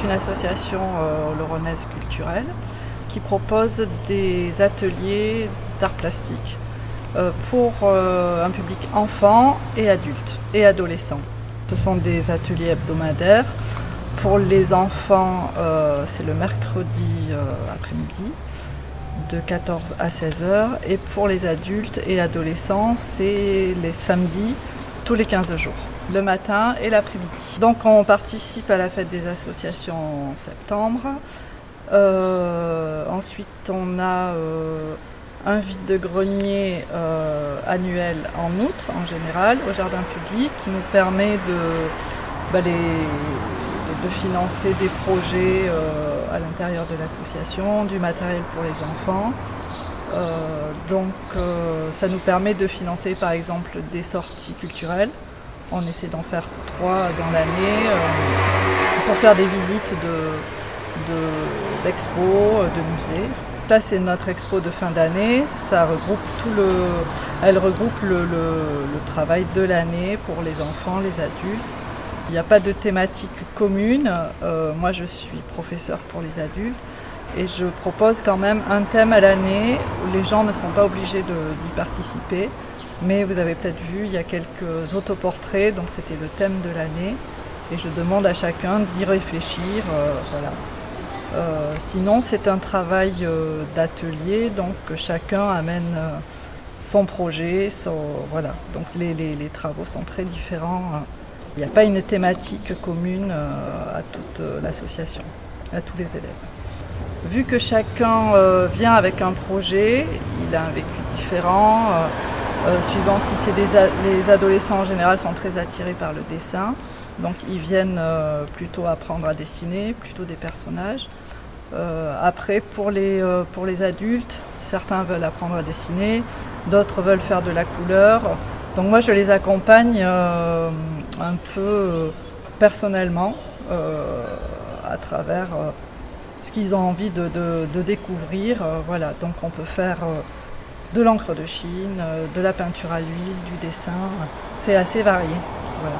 une association oloronnaise culturelle qui propose des ateliers d'art plastique pour un public enfant et adulte et adolescent. Ce sont des ateliers hebdomadaires. Pour les enfants, c'est le mercredi après-midi de 14 à 16 heures, et pour les adultes et adolescents, c'est les samedis tous les 15 jours, le matin et l'après-midi. Donc on participe à la fête des associations en septembre. Ensuite on a un vide-grenier annuel en août en général au jardin public qui nous permet de financer des projets à l'intérieur de l'association, du matériel pour les enfants. Ça nous permet de financer par exemple des sorties culturelles. On essaie d'en faire 3 dans l'année pour faire des visites d'expos, de musées. Là c'est notre expo de fin d'année, elle regroupe le travail de l'année pour les enfants, les adultes. Il n'y a pas de thématique commune. Moi je suis professeure pour les adultes et je propose quand même un thème à l'année où les gens ne sont pas obligés d'y participer. Mais vous avez peut-être vu, il y a quelques autoportraits, donc c'était le thème de l'année. Et je demande à chacun d'y réfléchir. Voilà. Sinon c'est un travail d'atelier, donc chacun amène son projet. Voilà. Donc les travaux sont très différents. Il n'y a pas une thématique commune à toute l'association, à tous les élèves. Vu que chacun vient avec un projet, il a un vécu différent, suivant si c'est les adolescents en général sont très attirés par le dessin, donc ils viennent plutôt apprendre à dessiner, plutôt des personnages. Après pour les adultes, certains veulent apprendre à dessiner, d'autres veulent faire de la couleur. Donc moi je les accompagne un peu personnellement à travers ce qu'ils ont envie de découvrir. Voilà. Donc on peut faire de l'encre de Chine, de la peinture à l'huile, du dessin. C'est assez varié. Voilà.